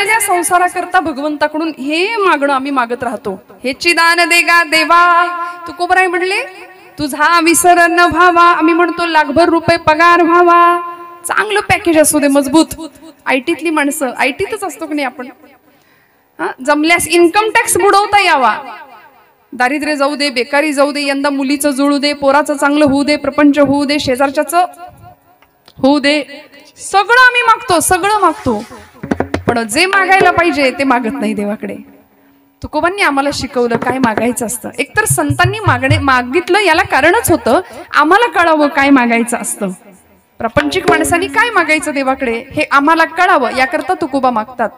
असलेल्या संसाराकरता भगवंताकडून हे मागणं आम्ही मागत राहतो. हेची दान देगा देवा. तुकोबराय म्हणले तुझा विसर न व्हावा. आम्ही म्हणतो लाखभर रुपये पगार व्हावा, चांगलं पॅकेज असू दे मजबूत. आयटीतली माणसं आयटीतच असतो की नाही आपण, जमल्यास इन्कम टॅक्स बुडवता यावा. दारिद्र्य जाऊ दे, बेकारी जाऊ दे, यंदा मुलीचं जुळू दे, पोराचं चांगलं होऊ दे, प्रपंच होऊ दे, शेजारच्याच होऊ दे, सगळं आम्ही मागतो, सगळं मागतो. पण जे मागायला पाहिजे ते मागत नाही देवाकडे. तुकोबांनी आम्हाला शिकवलं काय मागायचं असतं. एकतर संतांनी मागितलं याला कारणच होतं आम्हाला कळावं काय मागायचं असतं. प्रापंचिक माणसांनी काय मागायचं देवाकडे हे आम्हाला कळावं याकरता तुकोबा मागतात.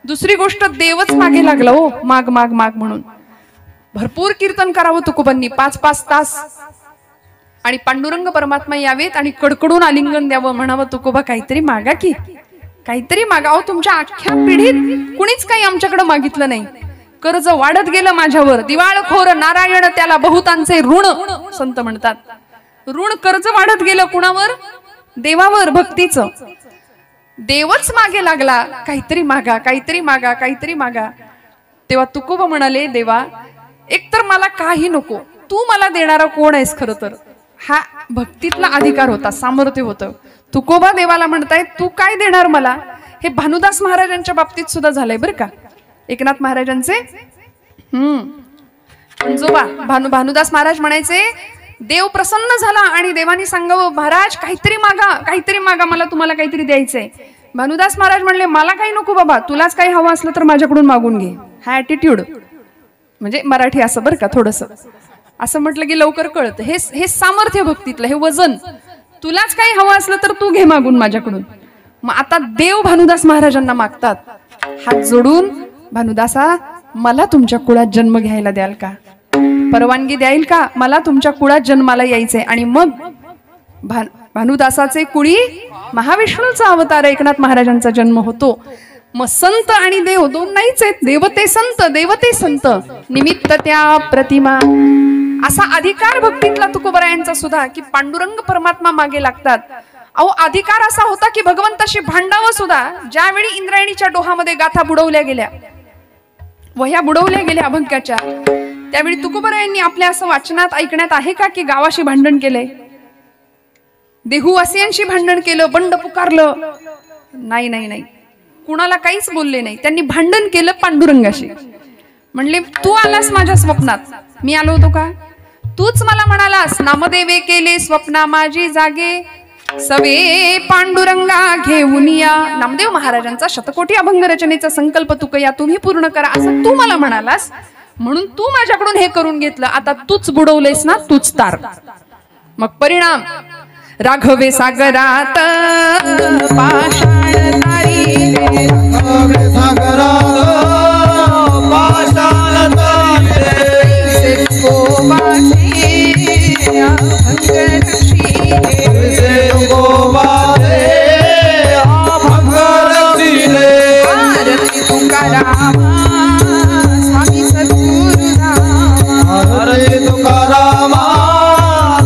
दुसरी गोष्ट देवच मागे लागला हो, माग माग माग म्हणून. भरपूर कीर्तन करावं तुकोबांनी 5-5 तास, आणि पांडुरंग परमात्मा यावेत आणि कडकडून आलिंगन द्यावं, म्हणावं तुकोबा काहीतरी मागा की, काहीतरी मागावं. तुमच्या अख्ख्या पिढीत कुणीच काही आमच्याकडे मागितलं नाही. कर्ज वाढत गेलं माझ्यावर, दिवाळखोर नारायण त्याला बहुतांचे ऋण, संत म्हणतात. ऋण कर्ज वाढत गेलं कुणावर? देवावर, भक्तीचं. देवच मागे लागला, काहीतरी मागा, काहीतरी मागा, काहीतरी मागा. तेव्हा तुकोबा म्हणाले देवा एकतर मला काही नको, तू मला देणारा कोण आहेस. खरं तर हा भक्तीतला अधिकार होता, सामर्थ्य होतं. तुकोबा देवाला म्हणताय तू काय देणार मला. हे भानुदास महाराजांच्या बाबतीत सुद्धा झालंय बरं का. एकनाथ महाराजांचे पंजोबा भानुदास महाराज म्हणायचे देव प्रसन्न झाला आणि देवानी सांगावं महाराज काहीतरी मागा, काहीतरी मागा, मला तुम्हाला काहीतरी द्यायचंय. भानुदास महाराज म्हणले मला काही नको बाबा, तुलाच काही हवं असलं तर माझ्याकडून मागून घे. हा ॲटिट्यूड म्हणजे मराठी असं बरं का, थोडस असं म्हटलं की लवकर कळतं. हे सामर्थ्य भक्तीतलं, हे वजन. तुलाच काही हवं असलं तर तू घे मागून माझ्याकडून. मग आता देव भानुदास महाराजांना मागतात हात जोडून, भानुदासा मला तुमच्या कुळात जन्म घ्यायला द्याल का, परवानगी द्याल का, मला तुमच्या कुळात जन्माला यायचंय. आणि मग भानुदासाचे कुळी महाविष्णूचा अवतार एकनाथ महाराजांचा जन्म होतो. मग संत आणि देव दोन नाहीच आहेत, देवते संत, देवते संत, निमित्त त्या प्रतिमा. असा अधिकार भक्तीतला तुकोबरायांचा सुद्धा की पांडुरंग परमात्मा मागे लागतात. अहो अधिकार असा होता की भगवंताशी भांडावं सुद्धा. ज्यावेळी इंद्रायणीच्या डोहामध्ये गाथा बुडवल्या गेल्या, वह्या बुडवल्या गेल्या अभंगाच्या, त्यावेळी तुकोबरायांनी आपल्या असं वाचनात ऐकण्यात आहे का की गावाशी भांडण केलंय, देहूवासियांशी भांडण केलं, बंड पुकारलं? नाही नाही नाही, कुणाला काहीच बोलले नाही. त्यांनी भांडण केलं पांडुरंगाशी. म्हणले तू आलास माझ्या स्वप्नात, मी आलो होतो का? तूच मला म्हणालास नामदेवे केले स्वप्ना माझी जागे, सवे पांडुरंगा घेऊन या. नामदेव महाराजांचा शतकोटी अभंग रचनेचा संकल्प तुकया तुम्ही पूर्ण करा असं तू मला म्हणालास, म्हणून तू माझ्याकडून हे करून घेतलं. आता तूच बुडवलेस ना, तूच तार. मग परिणाम राघवे सागरात पाषाण तारी, राघवे सागरात पाषाण तारी, तुकोबाचे अभंग रचिले, तुकोबाचे अभंग रचिले. आरती तुकारामा स्वामी सद्गुरुनामा, आरती तुकारामा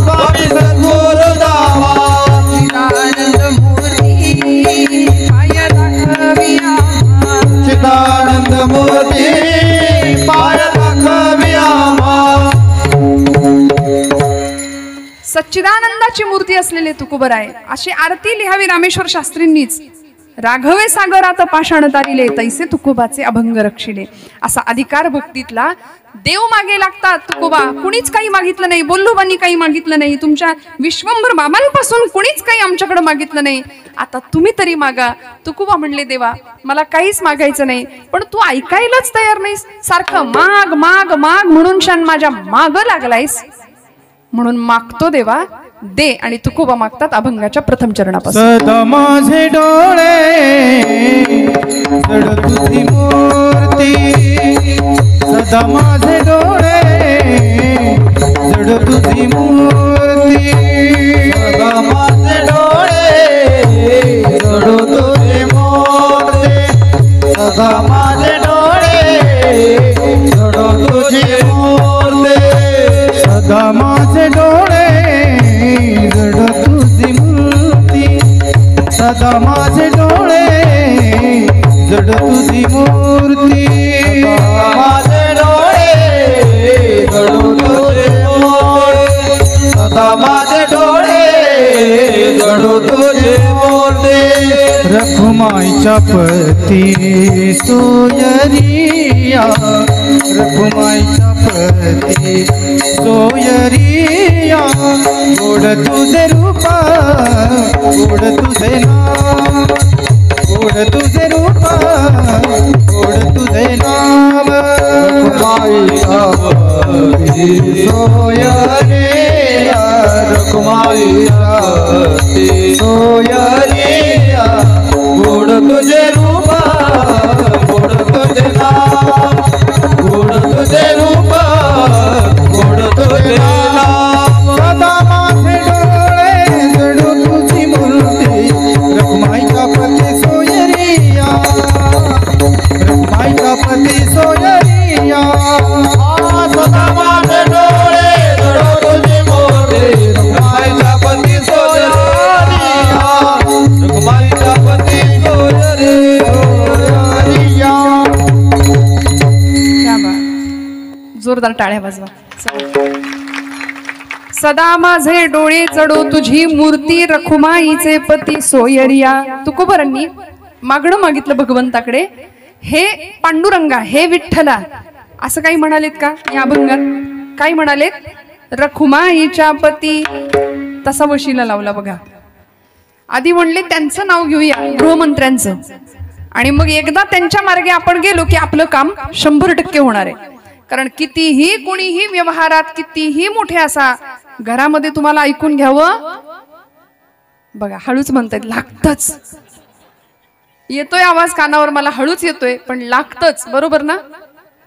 स्वामी सद्गुरुनामा. चिदानंद मूर्ती पाय दाखविया, चिदानंद मूर्ती पाय दाखविया. सच्चिदानंदाची मूर्ती असलेले तुकोबराय अशी आरती लिहावी रामेश्वर शास्त्रींनीच. राघवे सागरात पाषाण तारिले, तैसे तुकोबाचे अभंग रक्षिले. असा अधिकार भक्तीतला. देव मागे लागतात. तुकोबा कुणीच काही मागितलं नाही, बोल्लोबांनी काही मागितलं नाही, तुमच्या विश्वंभर बाबांपासून कुणीच काही आमच्याकडे मागितलं नाही, आता तुम्ही तरी मागा. तुकोबा म्हणले देवा मला काहीच मागायचं नाही, पण तू ऐकायलाच तयार नाहीस, सारखं माग माग माग म्हणून शान माझ्या माग लागलायस, म्हणून मागतो देवा दे. आणि तुकोबा मागतात अभंगाच्या प्रथम चरणापासून. सदा माझे डोळे जड तुझी मूर्ती, सदा माझे डोळे जड तुझी मूर्ती, सदा माझे डोळे जड तुझी मूर्ती, सदा माझे डोळे जड तुझी मूर्ती, सदा माझे डोळे जड तुझी मूर्ती, सदा माझे डोळे जड तुझी रखुमाईच्या पती सोयरिया रखुमाईच्या पती सोयरिया गोड तुझे रूपा गोड तुझे नाम गोड तुझे रूपा गोड तुझे नाम रखुमाईच्या पती सोयरिया रखुमाईच्या पती सोयरिया गोड तुझे रूपा गोड तुझे नाम गोड तुझे रूपा गोड तुझे नाम सदा माझे डोळे जडू तुझी मूर्ती रखुमाईच्या पती सोयरिया रखुमाईच्या पती सोयरिया सदा माझे डोळे जडू तुझी मूर्ती रखुमाईच्या पती सोयरिया रखुमाईच्या पती जोरदार टाळ्या वाजवा. सदा माझे डोळे चढो तुझी मूर्ती रखुमाईचे पती सोयरिया. तुकोबरांनी मागणं मागितलं भगवंताकडे, हे पांडुरंगा हे विठ्ठला, असं काही म्हणालेत का या अभंगात? काय म्हणालेत? रखुमाईच्या पती. तसा वशिला लावला बघा. आधी म्हणले त्यांचं नाव घेऊया गृहमंत्र्यांचं, आणि मग एकदा त्यांच्या मार्गे आपण गेलो की आपलं काम 100% होणार आहे. कारण कितीही कोणीही व्यवहारात कितीही मोठे असा घरामध्ये तुम्हाला ऐकून घ्यावं बघा, हळूच म्हणतायत, लागतच. येतोय आवाज कानावर, मला हळूच येतोय, पण लागतच. बरोबर ना?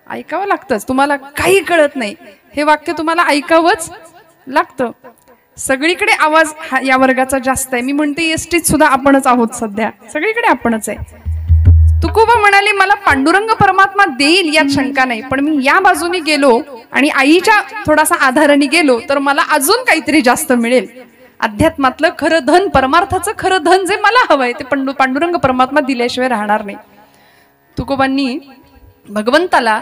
ऐकावं लागतच. तुम्हाला काही कळत नाही हे वाक्य तुम्हाला ऐकावंच लागतं. सगळीकडे आवाज या वर्गाचा जास्त आहे. मी म्हणते एसटीत सुद्धा आपणच आहोत, सध्या सगळीकडे आपणच आहे. तुकोबा म्हणाले मला पांडुरंग परमात्मा देईल यात शंका नाही, पण मी या बाजूने गेलो आणि आईच्या थोडासा आधाराने गेलो तर मला अजून काहीतरी जास्त मिळेल. अध्यात्मातलं खरं धन, परमार्थाचं खरं धन जे मला हवंय ते पांडुरंग परमात्मा दिल्याशिवाय राहणार नाही. तुकोबांनी भगवंताला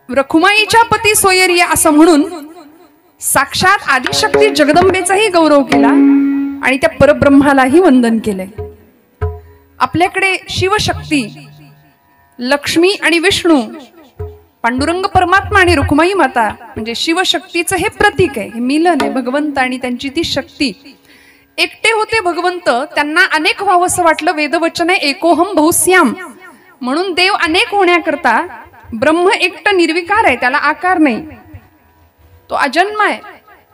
रखुमाईच्या पती सोयरिया असं म्हणून साक्षात आदिशक्ती जगदंबेचाही गौरव केला आणि त्या परब्रह्मालाही वंदन केलंय. आपल्याकडे शिवशक्ती, लक्ष्मी आणि विष्णू, पांडुरंग परमात्मा आणि रुक्माई माता म्हणजे शिवशक्तीचं हे प्रतीक आहे, हे मिलन आहे. भगवंत आणि त्यांची ती शक्ती एकटे होते भगवंत, त्यांना अनेक व्हावंसं वाटलं. वेदवचन आहे एकोहम बहुश्याम, म्हणून देव अनेक होण्याकरता ब्रह्म एकटं निर्विकार आहे, त्याला आकार नाही, तो अजन्म आहे.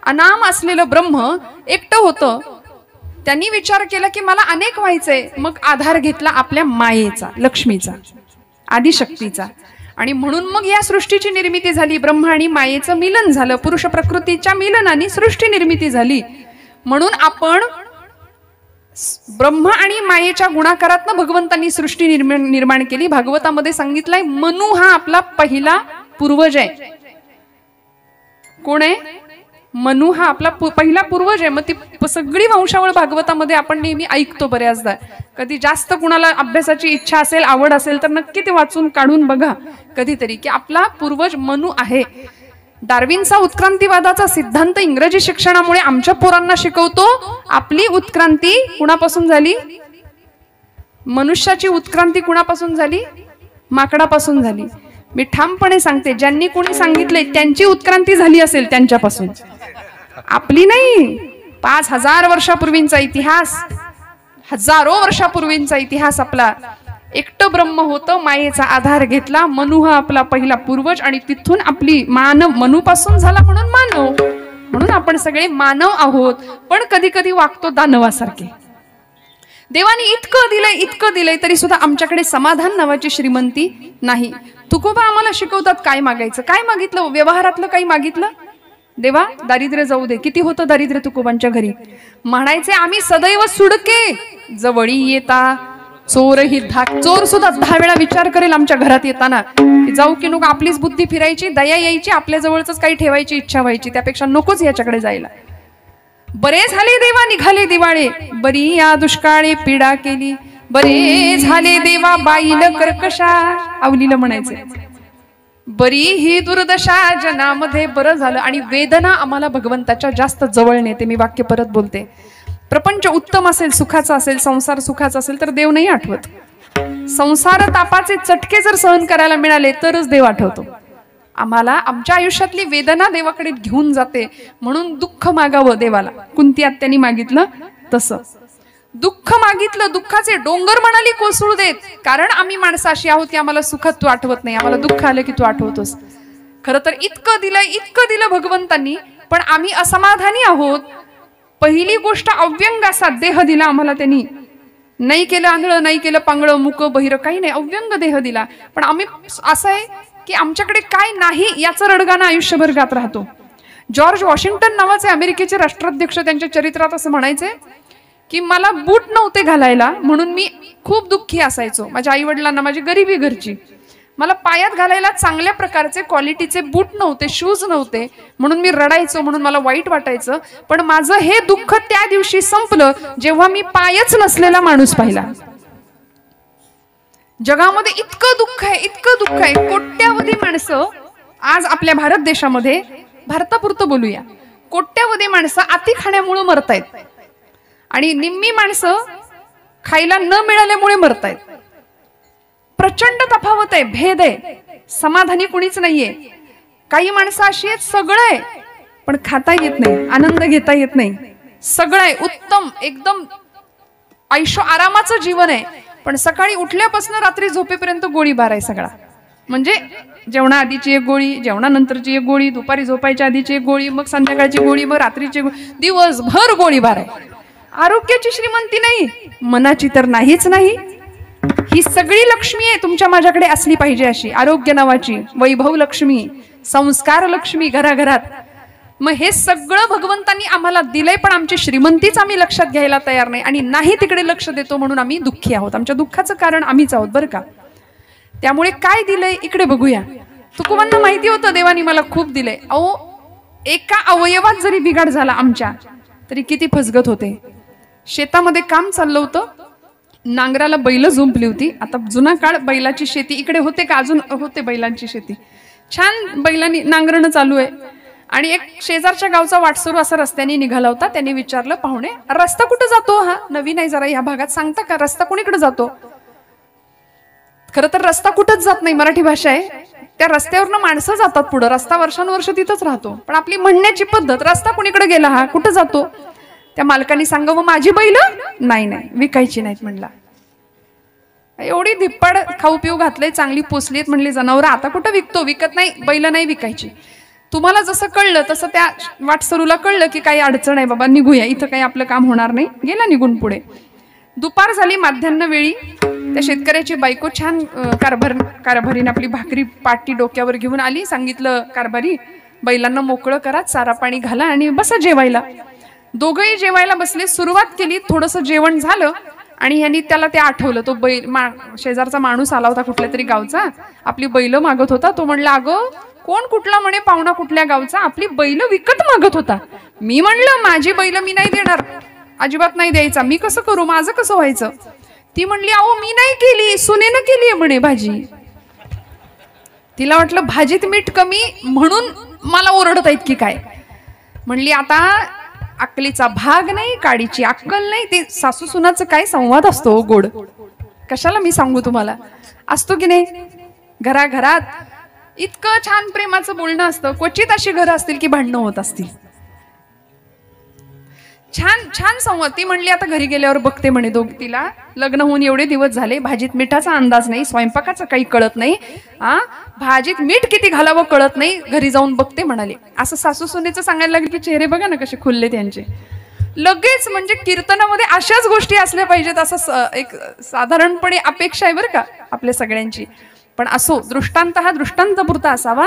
अनाम असलेलं ब्रह्म एकटं होतं. त्यांनी विचार केला की मला अनेक व्हायचंय, मग आधार घेतला आपल्या मायेचा, लक्ष्मीचा, आदिशक्तीचा, आणि म्हणून मग या सृष्टीची निर्मिती झाली. ब्रह्म आणि मायेचं मिलन झालं, पुरुष प्रकृतीच्या मिलनाने सृष्टी निर्मिती झाली. म्हणून आपण ब्रह्म आणि मायेच्या गुणाकारातनं भगवंतांनी सृष्टी निर्माण केली. भागवतामध्ये सांगितलंय मनु हा आपला पहिला पूर्वज आहे. कोण आहे? मनु हा आपला पहिला पूर्वज आहे. मग ती सगळी वंशावळ भागवतामध्ये आपण नेहमी ऐकतो बऱ्याचदा. कधी जास्त कुणाला अभ्यासाची इच्छा असेल, आवड असेल तर नक्की ते वाचून काढून बघा कधीतरी, की आपला पूर्वज मनु आहे. डार्विनचा उत्क्रांतीवादाचा सिद्धांत इंग्रजी शिक्षणामुळे आमच्या पोरांना शिकवतो. आपली उत्क्रांती कुणापासून झाली? मनुष्याची उत्क्रांती कुणापासून झाली? माकडापासून झाली. मी ठामपणे सांगते, ज्यांनी कोणी सांगितले त्यांची उत्क्रांती झाली असेल त्यांच्यापासून, आपली नाही. 5000 वर्षापूर्वींचा इतिहास, हजारो वर्षापूर्वींचा इतिहास आपला. एकटं ब्रह्म होतं, मायेचा आधार घेतला, मनु हा आपला पहिला पूर्वज, आणि तिथून आपली मानव, मनुपासून झाला म्हणून मानव. म्हणून आपण सगळे मानव आहोत, पण कधी कधी वागतो दानवासारखे. देवाने इतकं दिलंय तरी सुद्धा आमच्याकडे समाधान नावाची श्रीमंती नाही. तुकोबा आम्हाला शिकवतात काय मागायचं. काय मागितलं? व्यवहारातलं काही मागितलं? देवा दारिद्र्य जाऊ दे. किती होतं दारिद्र्य तुकोबांच्या घरी? म्हणायचे आम्ही सदैव सुडके जवळी येता चोर ही धाक. चोर सुद्धा 10 वेळा विचार करेल आमच्या घरात येताना, जाऊ की नको. आपलीच बुद्धी फिरायची, दया यायची, आपल्या जवळच काही ठेवायची इच्छा व्हायची, त्यापेक्षा नकोच याच्याकडे जायला. बरे झाले देवा निघाले दिवाळे, बरी या दुष्काळी पीडा केली. बरे झाले देवा बाईल कर्कशा, आवलीला म्हणायचे. बरी ही दुर्दशा जनामध्ये बरं झालं. आणि वेदना आम्हाला भगवंताच्या जास्त जवळ नेते. मी वाक्य परत बोलते. प्रपंच उत्तम असेल, सुखाचा असेल, संसार सुखाचा असेल तर देव नाही आठवत. संसार तापाचे चटके जर सहन करायला मिळाले तरच देव आठवतो. आम्हाला आमच्या आयुष्यातली वेदना देवाकडे घेऊन जाते, म्हणून दुःख मागावं देवाला. कुंती आत्यानी मागितलं तसं दुःख मागितलं, दुःखाचे डोंगर म्हणाली कोसळू देत. कारण आम्ही माणसं अशी आहोत की आम्हाला सुखात तू आठवत नाही, आम्हाला दुःख आलं की तू आठवतोस. खरं तर इतकं दिलं भगवंतांनी, पण आम्ही असमाधानी आहोत. पहिली गोष्ट अव्यंग असा देह दिला आम्हाला त्यांनी. नाही केलं आंधळं, नाही केलं पांगळं, मुक बहिरं, काही नाही, अव्यंग देह दिला. पण आम्ही असं आहे की आमच्याकडे काय नाही याचं रडगाणं आयुष्यभर गात राहतो. जॉर्ज वॉशिंग्टन नावाचे अमेरिकेचे राष्ट्राध्यक्ष त्यांच्या चरित्रात असं म्हणायचे की मला बूट नव्हते घालायला म्हणून मी खूप दुःखी असायचो. माझ्या आई वडिलांना माझी गरिबी घरची, मला पायात घालायला चांगल्या प्रकारचे क्वालिटीचे बूट नव्हते, शूज नव्हते, म्हणून मी रडायचो, म्हणून मला वाईट वाटायचं. पण माझं हे दुःख त्या दिवशी संपलं जेव्हा मी पायच नसलेला माणूस पाहिला. जगामध्ये इतकं दुःख आहे, इतकं दुःख आहे. कोट्यावधी माणसं आज आपल्या भारत देशामध्ये, भारतापुरतं बोलूया, कोट्यावधी माणसं अति खाण्यामुळे मरतायत आणि निम्मी माणसं खायला न मिळाल्यामुळे मरतायत. प्रचंड तफावत आहे, भेद आहे. समाधानी कुणीच नाहीये. काही माणसं अशी आहेत सगळं आहे पण खाता येत नाही, आनंद घेता येत नाही. सगळं आहे उत्तम, एकदम आयुष्य आरामाचं जीवन आहे, पण सकाळी उठल्यापासून रात्री झोपेपर्यंत गोळीबार आहे सगळा. म्हणजे जेवणा आधीची एक गोळी, जेवणानंतरची एक गोळी, दुपारी झोपायच्या आधीची एक गोळी, मग संध्याकाळची गोळी, मग रात्रीची गोळी, दिवसभर गोळीबार आहे. आरोग्याची श्रीमंती नाही, मनाची तर नाहीच नाही. ही सगळी लक्ष्मी आहे तुमच्या माझ्याकडे असली पाहिजे अशी. आरोग्य नावाची वैभव लक्ष्मी, संस्कार लक्ष्मी घराघरात. मग हे सगळं भगवंतांनी आम्हाला दिलंय, पण आमची श्रीमंतीच आम्ही लक्षात घ्यायला तयार नाही आणि नाही तिकडे लक्ष देतो, म्हणून आम्ही दुःखी आहोत. आमच्या दुःखाचं कारण आम्हीच आहोत बरं का. त्यामुळे काय दिलंय इकडे बघूया. तुकोबांना माहिती होतं देवानी मला खूप दिलंय. अहो, एका अवयवात जरी बिघाड झाला आमच्या तरी किती फसगत होते. शेतामध्ये काम चाललं होतं, नांगराला बैल झुंपली होती. आता जुना काळ बैलाची शेती इकडे होते का? अजून होते बैलांची शेती. छान बैलांनी नांगरणं चालू आहे आणि एक शेजारच्या गावचा वाटसरू असा रस्त्याने निघाला होता. त्यांनी विचारलं, पाहुणे रस्ता कुठं जातो? हा नवीन आहे जरा या भागात, सांगता का रस्ता कोणीकडे जातो? खरं तर रस्ता कुठंच जात नाही, मराठी भाषा आहे. त्या रस्त्यावरनं माणसं जातात पुढं, रस्ता वर्षानुवर्ष तिथंच राहतो. पण आपली म्हणण्याची पद्धत, रस्ता कुणीकडे गेला, हा कुठं जातो? त्या मालकाने सांगावं, माझी बैल नाही विकायची नाहीत म्हणला. एवढी धिप्पड खाऊ पिऊ घातलंय, चांगली पोचलीत म्हणली जनावर, आता कुठं विकतो? विकत नाही, बैल नाही विकायची. तुम्हाला जसं कळलं तसं त्या वाटसरूला कळलं की काही अडचण आहे बाबा, निघूया, इथं काही आपलं काम होणार नाही. गेला निघून पुढे. दुपार झाली, माध्यान्ह वेळी त्या शेतकऱ्याची बायको छान कारभारीने आपली भाकरी पाटी डोक्यावर घेऊन आली. सांगितलं, कारभारी बैलांना मोकळं करा, चारा पाणी घाला आणि बसा जेवायला. दोघंही जेवायला बसले. सुरुवात केली, थोडंसं जेवण झालं आणि ह्यांनी त्याला ते आठवलं. तो बैल शेजारचा माणूस आला होता कुठल्या तरी गावचा, आपली बैल मागत होता. तो म्हणला, अगं कोण कुठला म्हणे पाहुणा कुठल्या गावचा, आपली बैल विकत मागत होता. मी म्हणलं, माझी बैल मी नाही देणार, अजिबात नाही द्यायचा. मी कसं करू, माझं कसं व्हायचं? ती म्हणली, अहो मी नाही केली, सुनेनं केली म्हणे भाजी. तिला वाटलं भाजीत मीठ कमी म्हणून मला ओरडत आहेत की काय. म्हणली, आता अक्कलीचा भाग नाही, काडीची अक्कल नाही. ते सासू सुनाचं काय संवाद असतो गोड, कशाला मी सांगू तुम्हाला, असतो की नाही. घराघरात इतकं छान प्रेमाचं बोलणं असतं. क्वचित अशी घरं असतील की भांडणं होत असतील. छान छान संवाद. ती म्हणली, आता घरी गेल्यावर बघते म्हणे. तिला लग्न होऊन एवढे दिवस झाले, भाजीत मिठाचा अंदाज नाही, स्वयंपाकाचं काही कळत नाही, भाजीत मीठ किती घालावं कळत नाही, घरी जाऊन बघते म्हणाले. असं सासू सुनेचं सांगायला लागले की चेहरे बघा ना कसे खुलले त्यांचे. लगेच म्हणजे कीर्तनामध्ये अशाच गोष्टी असल्या पाहिजेत असं एक साधारणपणे अपेक्षा आहे बरं का आपल्या सगळ्यांची. पण असो, दृष्टांत हा दृष्टांतपुरता असावा.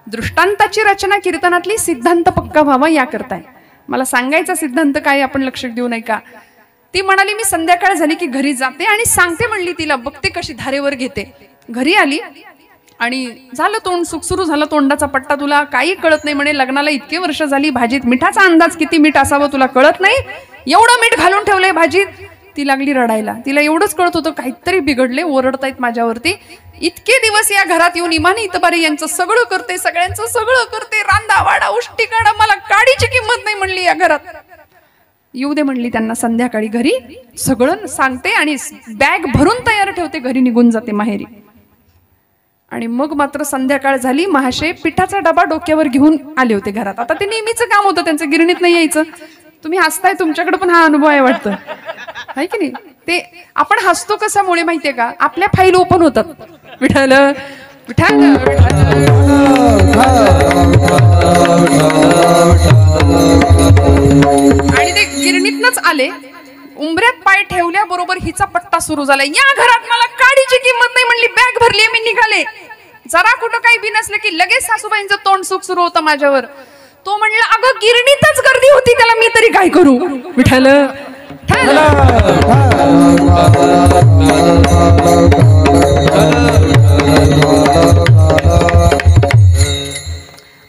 दृष्टांताची रचना कीर्तनातली सिद्धांत पक्का व्हावा याकरताय. मला सांगायचा सिद्धांत काय आपण लक्ष देऊ नये का. ती म्हणाली, मी संध्याकाळ झाली की घरी जाते आणि सांगते म्हणली तिला, बघते कशी धारेवर घेते. घरी आली आणि झालं तोंड सुख सुरू झालं, तोंडाचा पट्टा, तुला काही कळत नाही म्हणे, लग्नाला इतके वर्ष झाली, भाजीत मिठाचा अंदाज किती मीठ असावं तुला कळत नाही, एवढं मीठ घालून ठेवलंय भाजीत. ती लागली रडायला. तिला एवढंच कळत होतं काहीतरी बिघडले, ओरडतायत माझ्यावरती. इतके दिवस या घरात येऊन इमानी इतबारी यांचं सगळं करते, सगळ्यांचं सगळं करते, रांदा वाडा उष्टी काढा, मला काडीची किंमत नाही म्हणली या घरात. येऊ दे म्हणली त्यांना संध्याकाळी घरी, सगळं सांगते आणि बॅग भरून तयार ठेवते, घरी निघून जाते माहेरी. आणि मग मात्र संध्याकाळ झाली, महाशय पिठाचा डबा डोक्यावर घेऊन आले होते घरात. आता ते नेहमीचं काम होतं त्यांचं, गिरणीत नाही यायचं. तुम्ही हसताय, तुमच्याकडे पण हा अनुभव आहे वाटतं, आहे की नाही? ते आपण हसतो कशामुळे माहितीये का? आपल्या फाईल ओपन होतात. विठ्ठल विठ्ठल आणि ते गिरणीतनच आले, उंबऱ्यात पाय ठेवल्याबरोबर हिचा पट्टा सुरू झाला. या घरात मला काडीची किंमत नाही म्हणली, बॅग भरली, मी निघाले. जरा कुठं काही बी नसलं की लगेच सासूबाईंचं तोंड सुख सुरू होतं माझ्यावर. तो म्हणला, अगं गिरणीतच गर्दी होती, त्याला मी तरी काय करू? विठ्ठल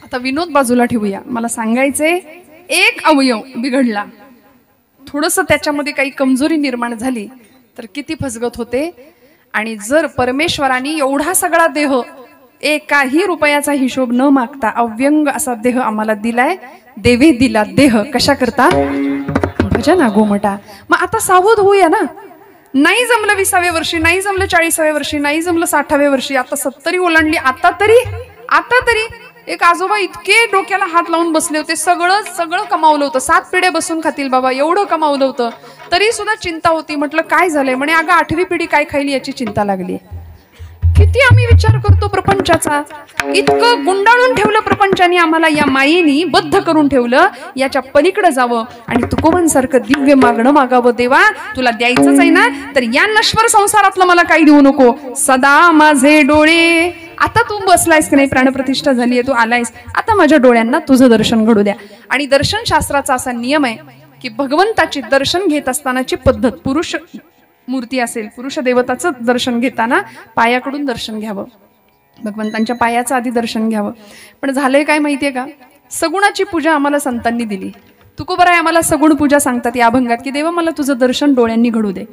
आता विनोद बाजूला ठेवूया. मला सांगायचंय, एक अवयव बिघडला, थोडस त्याच्यामध्ये काही कमजोरी निर्माण झाली तर किती फसगत होते. आणि जर परमेश्वराने एवढा सगळा देह, एकाही रुपयाचा हिशोब न मागता अव्यंग असा देह आम्हाला दिलाय, देवे दिला देह कशा करता? भजना गोमटा. मग आता सावध होऊया ना. नाही जमलं 20व्या वर्षी, नाही जमलं 40व्या वर्षी, नाही जमलं 60व्या वर्षी, आता 70 ओलांडली. आता तरी एक आजोबा इतके डोक्याला हात लावून बसले होते, सगळं कमावलं होतं, 7 पिढ्या बसून खातील बाबा, एवढं कमावलं होतं, तरी सुद्धा चिंता होती. म्हटलं काय झालंय? म्हणे अगं 8वी पिढी काय खायली याची चिंता लागली. किती आम्ही विचार करतो प्रपंचाचा, इतकं गुंडाळून ठेवलं प्रपंचाने आम्हाला, या मायेनी बद्ध करून ठेवलं. याच्या पलीकडे जावं आणि तुकोबांसारखं दिव्य मागणं मागावं. देवा तुला द्यायचंच आहे ना, तर या नश्वर संसारातलं मला काही देऊ नको. सदा माझे डोळे, आता तू बसलायस की नाही, प्राणप्रतिष्ठा झाली आहे, तू आलायस, आता माझ्या डोळ्यांना तुझं दर्शन घडू द्या. आणि दर्शन शास्त्राचा असा नियम आहे की भगवंताची दर्शन घेत असतानाची पद्धत, पुरुष मूर्ती असेल, पुरुष देवताचं दर्शन घेताना पायाकडून दर्शन घ्यावं, भगवंतांच्या पायाचं आधी दर्शन घ्यावं. पण झालंय काय माहितीये का? सगुणाची पूजा आम्हाला संतांनी दिली. तुकोबराय आम्हाला सगुण पूजा सांगतात या अभंगात की देवा मला तुझं दर्शन डोळ्यांनी घडू दे.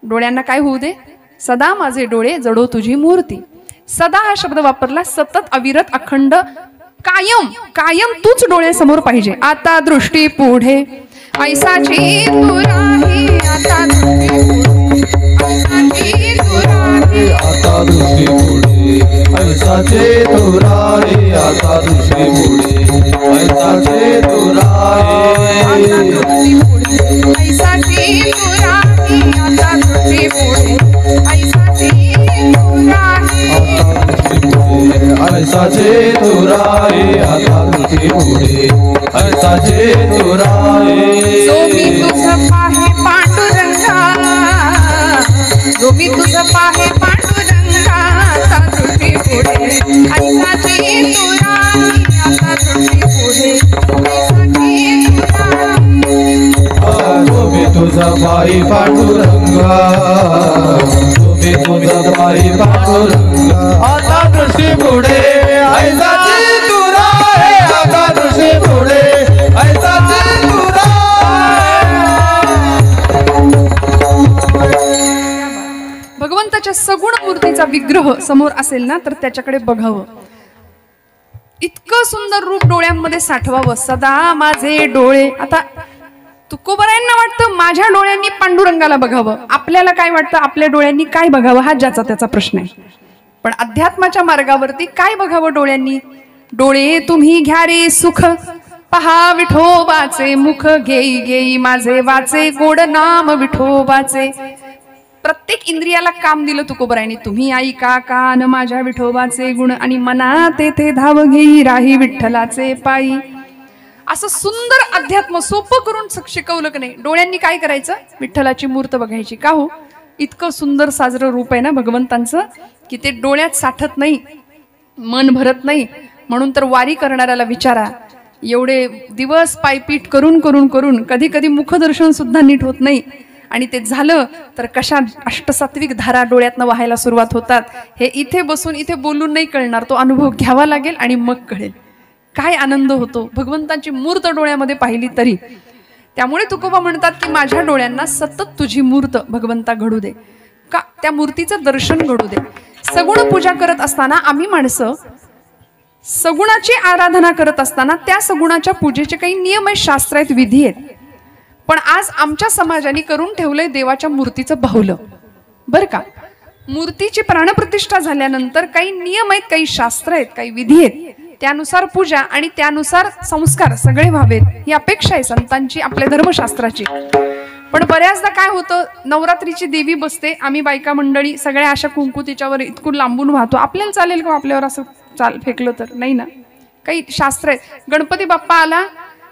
डोळ्यांना काय होऊ दे? सदा माझे डोळे जडो तुझी मूर्ती. सदा हा शब्द वापरला, सतत, अविरत, अखंड, कायम तूच डोळ्यासमोर पाहिजे. आता दृष्टी पुढे ऐसाची तू राही, आता ऐसाची तू राही, आता दृष्टी पुढे ऐसाचे तू राही, आता दृष्टी पुढे ऐसाचे तू राही, ऐसाची तू राही, आता दृष्टी पुढे ऐसाची तू राही, ऐसाचे तू राही, आता दृष्टी पुढे ऐसाचे तू राही. जो मी तुझं पाहे पांडुरंगा, जो मी तुझं पाहे पांडुरंगा, आता दृष्टी पुढे ऐसाची तू राही, आता दृष्टी पुढे ऐसाची तू राही. जो मी तुझं पाही पांडुरंगा, जो मी तुझं पाही पांडुरंगा, आता दृष्टी पुढे ऐसाची तू राही, आता दृष्टी पुढे ऐसाची तू राही. भगवंताच्या सगुण मूर्तीचा विग्रह समोर असेल ना तर त्याच्याकडे बघावं. इतकं सुंदर रूप डोळ्यांमध्ये साठवावं. सदा माझे डोळे. आता तुकोबरायांना वाटतं माझ्या डोळ्यांनी पांडुरंगाला बघावं, आपल्याला काय वाटतं आपल्या डोळ्यांनी काय बघावं, हा ज्याचा त्याचा प्रश्न आहे. पण अध्यात्माच्या मार्गावरती काय बघावं डोळ्यांनी? डोळे तुम्ही घ्या रे सुख, पहा विठोबाचे मुख, घेई घेई माझे वाचे, गोड नाम विठोबाचे. प्रत्येक इंद्रियाला काम दिलं तुकोबरायांनी. तुम्ही ऐका कान माझ्या विठोबाचे गुण, आणि मनात तेथे धाव घेई राही विठ्ठलाचे पायी. असं सुंदर अध्यात्म सोपं करून शिकवलं की नाही. डोळ्यांनी काय करायचं? विठ्ठलाची मूर्त बघायची. का हो? इतकं सुंदर साजरं रूप आहे ना भगवंतांचं की ते डोळ्यात साठत नाही, मन भरत नाही. म्हणून तर वारी करणाऱ्याला विचारा, एवढे दिवस पायपीट करून करून करून कधी कधी मुखदर्शन सुद्धा नीट होत नाही, आणि ते झालं तर कशा अष्टसात्विक धारा डोळ्यातनं वाहायला सुरुवात होतात. हे इथे बसून इथे बोलून नाही कळणार, तो अनुभव घ्यावा लागेल आणि मग कळेल काय आनंद होतो भगवंतांची मूर्त डोळ्यामध्ये पाहिली तरी. त्यामुळे तुकोबा म्हणतात की माझ्या डोळ्यांना सतत तुझी मूर्त भगवंता घडू दे. का? त्या मूर्तीचं दर्शन घडू दे. सगुण पूजा करत असताना आम्ही माणसं सगुणाची आराधना करत असताना त्या सगुणाच्या पूजेचे काही नियम आहेत, शास्त्र आहेत, विधी आहेत. पण आज आमच्या समाजाने करून ठेवलंय देवाच्या मूर्तीचं बाहुलं. बर का, मूर्तीची प्राणप्रतिष्ठा झाल्यानंतर काही नियम आहेत, काही शास्त्र आहेत, काही विधी आहेत, त्यानुसार पूजा आणि त्यानुसार संस्कार सगळे व्हावेत ही अपेक्षा आहे संतांची, आपल्या धर्मशास्त्राची. पण बऱ्याचदा काय होतं, नवरात्रीची देवी बसते, आम्ही बायका मंडळी सगळ्या अशा कुंकू तिच्यावर इतकून लांबून वाहतो. आपल्याला चालेल का आपल्यावर असं फेकलं तर? नाही ना, काही शास्त्र आहे. गणपती बाप्पा आला,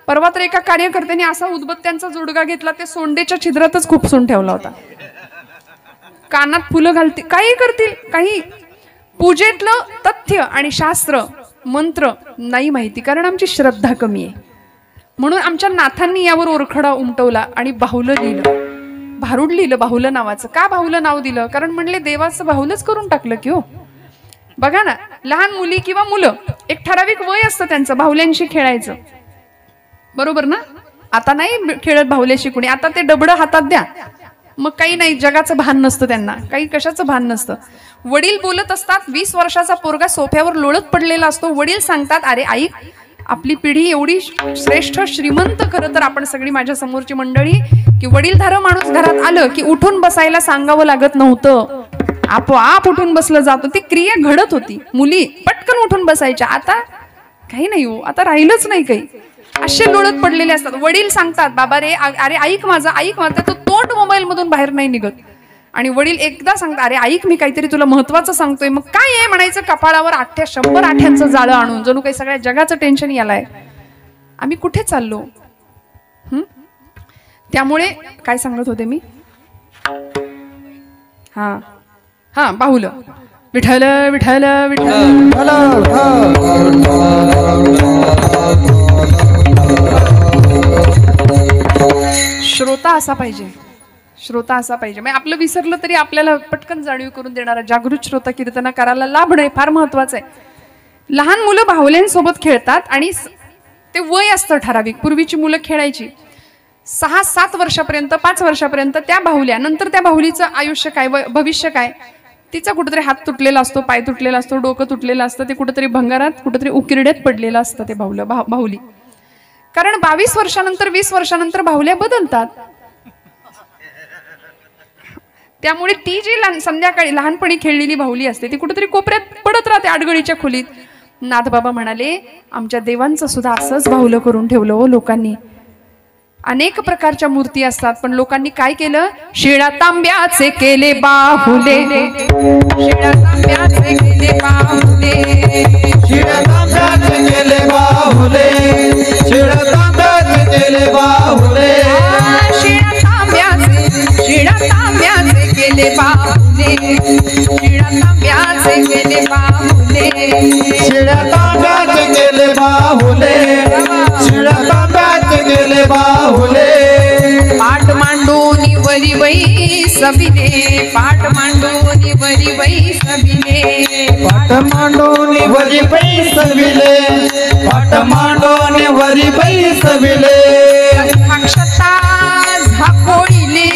परवा तर एका कार्यकर्त्याने असा उदबत्त्यांचा जोडगा घेतला, ते सोंडेच्या छिद्रातच खुपसून ठेवला होता. कानात फुलं घालतील, काही करतील, काही. पूजेतलं तथ्य आणि शास्त्र मंत्र नाही माहिती, कारण आमची श्रद्धा कमी आहे. म्हणून आमच्या नाथांनी यावर ओरखडा उमटवला आणि बाहुलं लिहिलं, भारुड लिहिलं बाहुलं नावाचं. का बाहुलं नाव दिलं? कारण म्हणले देवाचं बाहुलंच करून टाकलं की हो. बघा ना, लहान मुली किंवा मुलं, एक ठराविक वय असतं त्यांचं बाहुल्यांशी खेळायचं, बरोबर ना? आता नाही खेळत बाहुल्याशी कुणी, आता ते डबडं हातात द्या, मग काही नाही, जगाचं भान नसतं त्यांना, काही कशाचं भान नसतं. वडील बोलत असतात, 20 वर्षाचा पोरगा सोफ्यावर लोळत पडलेला असतो, वडील सांगतात, अरे आई, आपली पिढी एवढी श्रेष्ठ श्रीमंत, खरं तर आपण सगळी माझ्या समोरची मंडळी, की वडीलधारं माणूस घरात आलं की उठून बसायला सांगावं लागत नव्हतं, आपोआप उठून बसलं जातं. ती क्रिया घडत होती, मुली पटकन उठून बसायच्या. आता काही नाही हो, आता राहिलंच नाही काही, असे लोळत पडलेले असतात. वडील सांगतात, बाबा रे, अरे ऐक माझं, ऐक माझं, तो तोंड मोबाईल मधून बाहेर नाही निघत. आणि वडील एकदा सांगतात, अरे ऐक, मी काहीतरी तुला महत्वाचं सांगतोय. मग काय आहे म्हणायचं, कपाळावर 100 आठ्यांचं जाळं आणून, जणू काही सगळ्या जगाचं टेन्शन यालाय. आम्ही कुठे चाललो? त्यामुळे काय सांगत होते मी? हा हा, बाहुलं. विठ्ठल विठ्ठल विठ्ठल. श्रोता असा पाहिजे, श्रोता असा पाहिजे. म्हणजे आपलं विसरलं तरी आपल्याला पटकन जाणीव करून देणारा जागृत श्रोता कीर्तनाकाराला लाभणं फार महत्वाचं आहे. लहान मुलं बाहुल्यांसोबत खेळतात आणि ते वय असतं ठराविक. पूर्वीची मुलं खेळायची 6-7 वर्षापर्यंत, 5 वर्षापर्यंत त्या बाहुल्या. नंतर त्या बाहुलीचं आयुष्य काय, भविष्य काय, तिचा कुठेतरी हात तुटलेला असतो, पाय तुटलेला असतो, डोकं तुटलेलं असतं, ते कुठेतरी भंगारात, कुठेतरी उकिरड्यात पडलेलं असतं ते बाहुली. कारण 22 वर्षानंतर, 20 वर्षानंतर बाहुल्या बदलतात. त्यामुळे ती जी संध्याकाळी लहानपणी खेळलेली बाहुली असते ती कुठेतरी कोपऱ्यात पडत राहते, आडगळीच्या खोलीत. नाथबाबा म्हणाले, आमच्या देवांचं सुद्धा असंच बाहुलं करून ठेवलं हो लोकांनी. अनेक प्रकारच्या मूर्ती असतात, पण लोकांनी काय केलं, शिळा तांब्याचे केले बाहुले, शिळा तांब्याचे केले बाहुले, शिळा तांब्याचे केले बाहुले, शिळा तांब्याचे केले बाहुले, शिळा तांब्याचे केले बाहुले, शिळा तांब्याचे केले बाहुले, शिळा तांब्याचे केले बाहुले, शिळा तांब्याचे केले बाहुले. पाठ मांडून वरी वै सबिले, पाठ मांडून वरी वै सबिले, पाठ मांडून वरी वै सबिले, पाठ मांडून वरी वै सबिले. गंधाक्षता झापोळीले,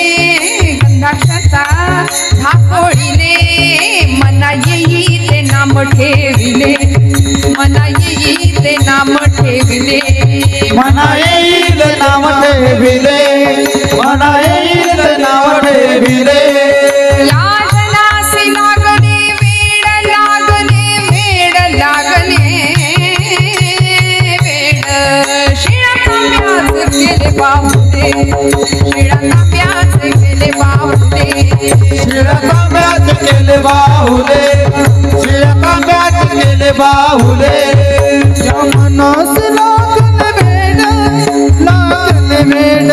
गंधाक्षता झापोळीले, मना येई ते नाम ठेविले, मना येई ते नाम ठेविले, मना येईल नाव ठेविले, मना येईल नाव ठेविले. याजनासी लागले वेड, लागले वेड, लागले वेड. शिळा तांब्याचे केले बाहुले, शिळा तांब्याचे केले बाहुले, शिळा तांब्याचे केले बाहुले, शिळा तांब्याचे केले बाहुले. मनोस लागले वेड, लागले वेड,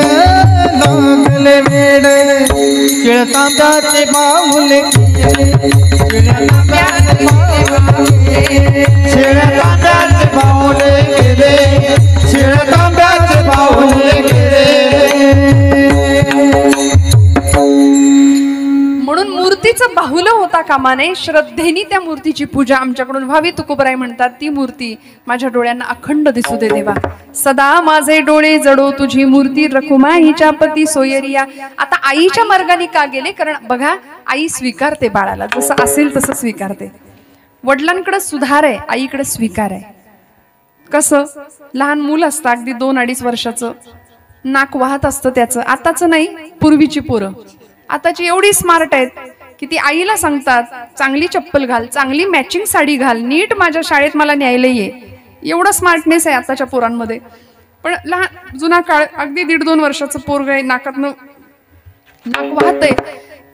लागले वेड. शिळा तांब्याचे बाहुले, शिळा तांब्याचे बाहुले, शिळा तांब्याचे बाहुले केले, शिळा तांब्याचे बाहुले केले. म्हणून मूर्तीचं बाहुलं होता कामा नये. श्रद्धेने त्या मूर्तीची पूजा आमच्याकडून व्हावी. तुकोबराय म्हणतात, ती मूर्ती माझ्या डोळ्यांना अखंड दिसू दे देवा. सदा माझे डोळे जडो तुझी मूर्ती, रखुमाईच्या पती सोयरिया. आता आईच्या मार्गाने का गेले? कारण बघा, आई स्वीकारते बाळाला, जसं असेल तसं स्वीकारते. वडिलांकडे सुधार आहे, आईकडे स्वीकार आहे. कसं? लहान मूल असतं अगदी 2-2.5 वर्षाचं, नाक वाहत असतं त्याचं. आताच नाही, पूर्वीची पोरं आताची एवढी स्मार्ट आहेत की ती आईला सांगतात चांगली चप्पल घाल, चांगली मॅचिंग साडी घाल, नीट माझ्या शाळेत मला न्यायला ये. एवढं स्मार्टनेस आहे आताच्या पोरांमध्ये. पण लहान जुना काळ, अगदी 1.5-2 वर्षाचं पोरग आहे, नाकातनं नाक वाहतंय,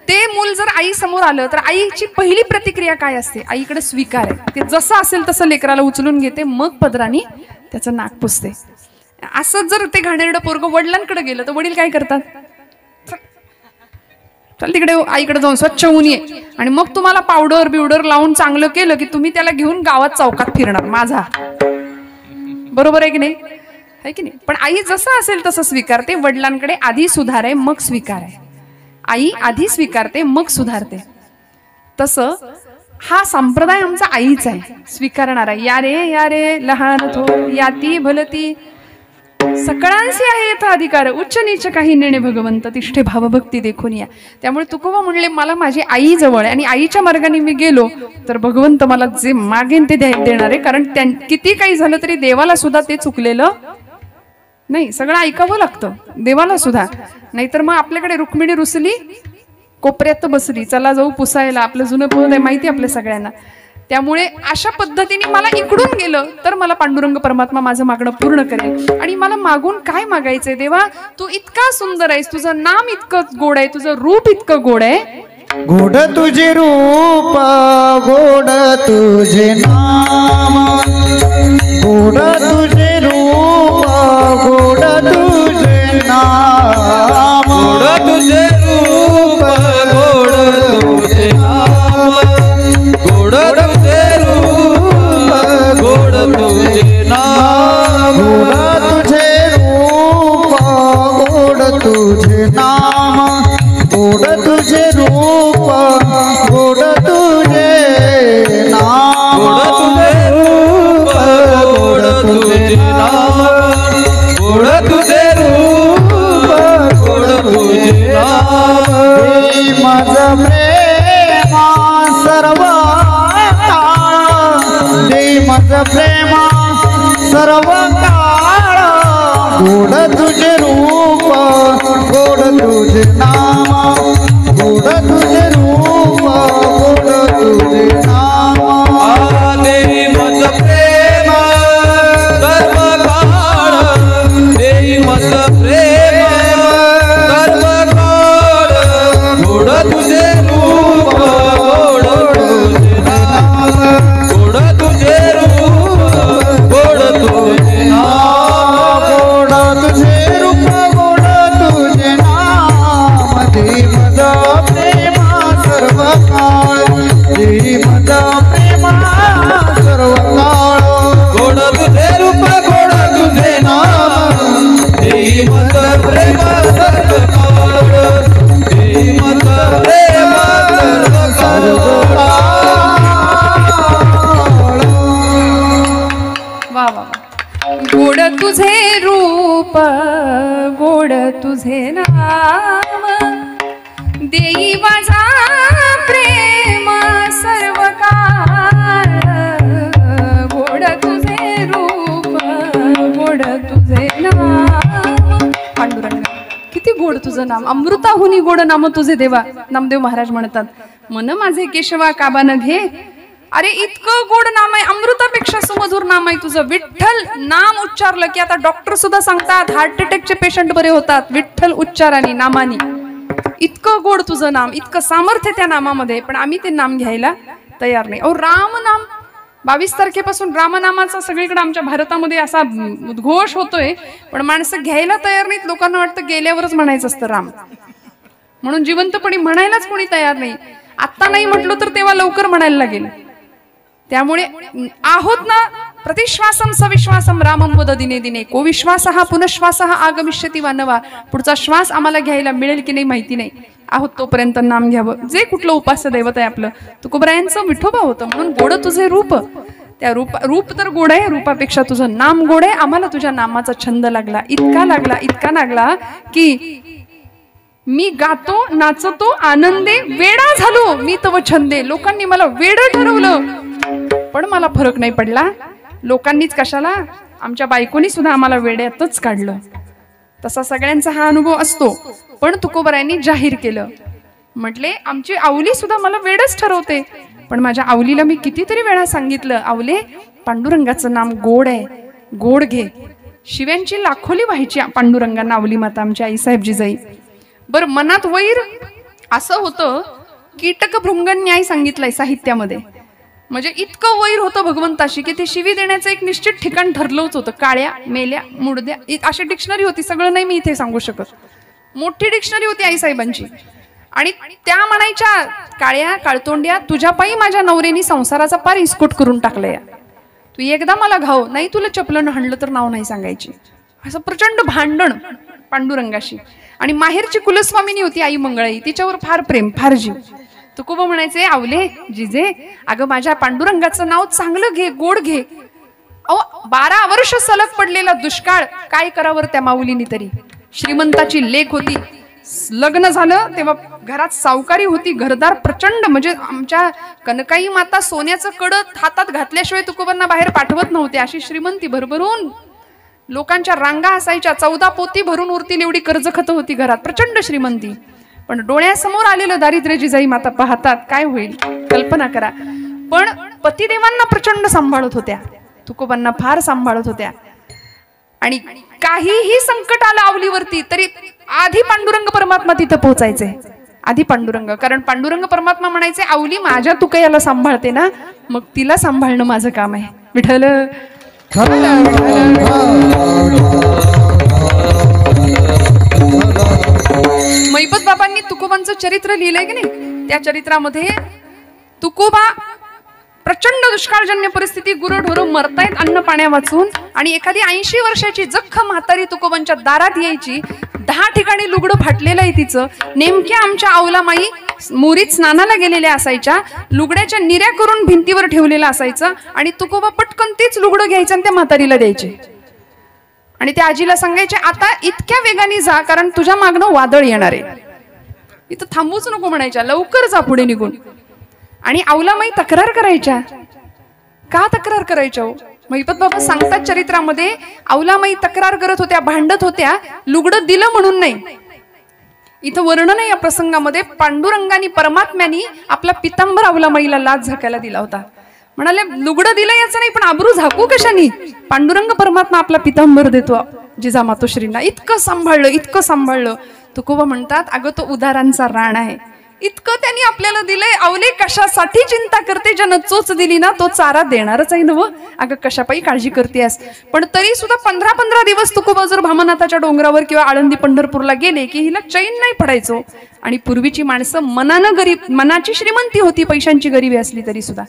ते मूल जर आई समोर आलं तर आईची पहिली प्रतिक्रिया काय असते? आईकडे स्वीकार आहे. ते जसं असेल तसं लेकराला उचलून घेते, मग पदराने त्याचं नाक पुसते. असंच जर ते घाणेरडं पोरग वडिलांकडे गेलं तर वडील काय करतात? चल तिकडे आईकडे जाऊन स्वच्छ होऊन ये. आणि मग तुम्हाला पावडर बिवडर लावून चांगलं केलं की तुम्ही त्याला घेऊन गावात चौकात फिरणार माझा. बरोबर आहे की नाही? आहे की नाही? पण आई जसं असेल तसं स्वीकारते. वडिलांकडे आधी सुधार आहे, मग स्वीकार आहे. आई आधी स्वीकारते, मग सुधारते. तसं हा संप्रदाय आमचा आईचा आहे, स्वीकारणारा. या रे लहान थोर याती भलती सकळांशी आहे यथा अधिकार, उच्च नीच काही नेणे भगवंत तिष्ठे भावभक्ती देखून या. त्यामुळे तुकोबा म्हणले मला माझी आई जवळ आहे आणि आईच्या मार्गाने मी गेलो तर भगवंत मला जे मागेन ते देणार आहे. कारण किती काही झालं तरी देवाला सुद्धा ते चुकलेलं नाही. सगळं ऐकावं लागतं देवाला सुद्धा. नाहीतर मग आपल्याकडे रुक्मिणी रुसली कोपऱ्यात बसली, चला जाऊ पुसायला. आपलं जुनं पोहत आहे माहिती आपल्या सगळ्यांना. त्यामुळे अशा पद्धतीने मला इकडून गेलं तर मला पांडुरंग परमात्मा माझं मागणं पूर्ण करेल. आणि मला मागून काय मागायचंय? देवा तू इतका सुंदर आहेस, तुझं नाम इतकं गोड आहे, तुझं रूप इतकं गोड आहे. गोड तुझे रूप, गोड तुझे नाम, गोड तुझे रूप, गोड तुझे नाम, गोड तुझे रूप, गोड तुझे नाम, गोड तुझे रूप, गोड तुझे नाम, गोड तुझे रूप, गोड तुझे नाम, गोड तुझे रूप, गोड तुझे नाम, गोड तुझे रूप, गोड तुझे नाम, गोड तुझे रूप, गोड तुझे नाम. माझं प्रेमा सर्व काळ, दे माझं प्रेमा सर्व काळ, गोड तुझे रूप, गोड तुझे नाम, गोड तुझे रूप, गोड तुझे नाम. देवी मज प्रेम सर्व काळ, देवी मज प्रेम सर्व काळ, गोड तुझे रूप, गोड तुझे नाम, गोड तुझे रूप, गोड तुझे नाम, गोड तुझे रूप, गोड तुझे नाम. देवी मज प्रेमा सर्व काळ, देवी मज प्रेमा सर्व काळ, गोड तुझे रूप, गोड तुझे नाम, देवी मज प्रेमा सर्व काळ, देवी मज प्रेमा सर्व काळ. वा वा. गोड तुझे रूप, गोड तुझे नाम, देई माझा प्रेम सर्व काळ, गोड तुझे रूप, गोड तुझे नाम. पांडुरंग किती गोड तुझं नाम, अमृताहुनी गोड नाम तुझे देवा. नामदेव महाराज म्हणतात मन माझे केशवा काबान घे. अरे इतकं गोड नाम आहे, अमृतापेक्षा सुमधुर नाम आहे तुझं. विठ्ठल नाम उच्चारलं की आता डॉक्टर सुद्धा सांगतात हार्ट अटॅकचे पेशंट बरे होतात विठ्ठल उच्चाराने, नामानी. इतकं गोड तुझं नाम, इतकं सामर्थ्य त्या नामामध्ये, पण आम्ही ते नाम घ्यायला तयार नाही. अहो राम नाम 22 तारखेपासून रामनामाचा सगळीकडे आमच्या भारतामध्ये असा उद्घोष होतोय, पण माणसं घ्यायला तयार नाहीत. लोकांना वाटतं गेल्यावरच म्हणायचं असतं राम, म्हणून जिवंतपणी म्हणायलाच कोणी तयार नाही. आता नाही म्हटलं तर तेव्हा लवकर म्हणायला लागेल. त्यामुळे आहोत ना प्रतिश्वासम सविश्वासम रामम वद दिने दिने, को विश्वासः पुनश्वासः आगमिष्यति वा नवा. पुढचा श्वास आम्हाला घ्यायला मिळेल की नाही माहिती नाही. आहोत तोपर्यंत नाम घ्यावं. जे कुठलं उपास्य दैवत आहे आपलं तुकोबरायांचं विठोबा होतं, म्हणून गोड तुझे रूप. त्या रूप तर गोड आहे, रूपापेक्षा तुझं नाम गोड आहे. आम्हाला तुझ्या नामाचा छंद लागला, इतका लागला की मी गातो नाचतो आनंदे वेडा झालो मी तव छंदे. लोकांनी मला वेड ठरवलं पण मला फरक नाही पडला. लोकांनीच कशाला, आमच्या बायकोनी सुद्धा आम्हाला वेड्यातच काढलं. तसा सगळ्यांचा हा अनुभव असतो, पण तुकोबरायांनी जाहीर केलं. म्हटले आमची आवली सुद्धा मला वेडच ठरवते, पण माझ्या आवलीला मी कितीतरी वेळा सांगितलं, आवले पांडुरंगाचं नाम गोड आहे, गोड घे. शिव्यांची लाखोली व्हायची पांडुरंगांना आवली माता आमची आईसाहेब जिजाई. बर मनात वैर असं होतं, कीटक भृंगन न्याय सांगितलाय साहित्यामध्ये. म्हणजे इतकं वैर होतं भगवंताशी की ते शिवी देण्याचं एक निश्चित ठिकाण ठरलंच होतं. काळ्या मेल्या मुडद्या अशी डिक्शनरी होती, सगळं नाही मी इथे सांगू शकत. मोठी डिक्शनरी होती आईसाहेबांची. आणि त्या म्हणायच्या, काळ्या काळतोंड्या तुझ्या पायी माझ्या नवऱ्यानी संसाराचा पार इस्कोट करून टाकलाय, तू एकदा मला घाव, नाही तुला चपलन हाणलं तर नाव नाही सांगायची. असं प्रचंड भांडण पांडुरंगाशी. आणि माहेरची कुलस्वामिनी होती आई मंगळाई, तिच्यावर फार प्रेम, फार जीव. तुकोबा म्हणायचे, आवले जिजे अगं माझ्या पांडुरंगाचं नाव चांगलं घे, गोड घे. अहो 12 वर्ष सलग पडलेला दुष्काळ, काय करावर त्या माऊलीनी तरी. श्रीमंताची लेक होती, लग्न झालं तेव्हा घरात सावकारी होती, घरदार प्रचंड. म्हणजे आमच्या कनकाई माता सोन्याचं कडं हातात घातल्याशिवाय तुकोबांना बाहेर पाठवत नव्हते, अशी श्रीमंती भरभरून. लोकांच्या रांगा असायच्या, 14 पोती भरून उरतील एवढी कर्ज खत होती घरात, प्रचंड श्रीमंती. पण डोळ्यासमोर आलेलं दारिद्र्य जिजाई माता पाहतात, काय होईल कल्पना करा. पण पतिदेवांना प्रचंड सांभाळत होत्या, तुकोबांना फार सांभाळत होत्या. आणि काहीही संकट आलं आवलीवरती तरी आधी पांडुरंग परमात्मा तिथं पोहोचायचे, आधी पांडुरंग. कारण पांडुरंग परमात्मा म्हणायचे, आवली माझ्या तुकयाला सांभाळते ना, मग तिला सांभाळणं माझं काम आहे. विठ्ठल मैपत बाबांनी तुकोबांचं चरित्र लिहिलंय की नाही, त्या चरित्रामध्ये तुकोबा प्रचंड दुष्काळजन्य परिस्थिती, गुरढोर मरतायत अन्न पाण्या वाचून, आणि एखादी 80 वर्षाची जख्ख म्हातारी तुकोबांच्या दारात यायची. 10 ठिकाणी लुगडं फाटलेलं आहे तिचं. नेमक्या आमच्या आवलामाई मोरीत स्नानाला गेलेल्या असायच्या, लुगड्याच्या निऱ्या करून भिंतीवर ठेवलेलं असायचं, आणि तुकोबा पटकन तीच लुगडं घ्यायचं आणि त्या म्हातारीला द्यायचे. आणि त्या आजीला सांगायचे, आता इतक्या वेगाने जा, कारण तुझ्या मागणं वादळ येणार आहे, इथं थांबूच नको म्हणायच्या, लवकर जा पुढे निघून. आणि आवलामाई तक्रार करायच्या. का तक्रार करायच्या हो? मैपत बाबा सांगतात चरित्रामध्ये, आवलामाई तक्रार करत होत्या, भांडत होत्या, लुगडं दिलं म्हणून नाही. इथं वर्णन आहे या प्रसंगामध्ये, पांडुरंगानी परमात्म्यानी आपला पितांबर आवलामाईला लाज झाकायला दिला होता. म्हणाले लुगडं दिलं याचं नाही, पण आबरू झाकू कशानी? पांडुरंग परमात्मा आपला पितांबर देतो जिजामातोश्रींना. इतकं सांभाळलं, इतकं सांभाळलं. तुकोबा म्हणतात, अगं तो उदारांचा राण आहे, इतकं त्यांनी आपल्याला दिलंय. आवले कशासाठी चिंता करते, ज्यानं चोच दिली ना तो चारा देणारच आहे नव. अगं कशापायी काळजी करतेस? पण तरी सुद्धा 15-15 दिवस तुकोबा जर भामनाथाच्या डोंगरावर किंवा आळंदी पंढरपूरला गेले की हिला चैन नाही पडायचो. आणि पूर्वीची माणसं मनानं गरीब, मनाची श्रीमंती होती, पैशांची गरिबी असली तरी सुद्धा.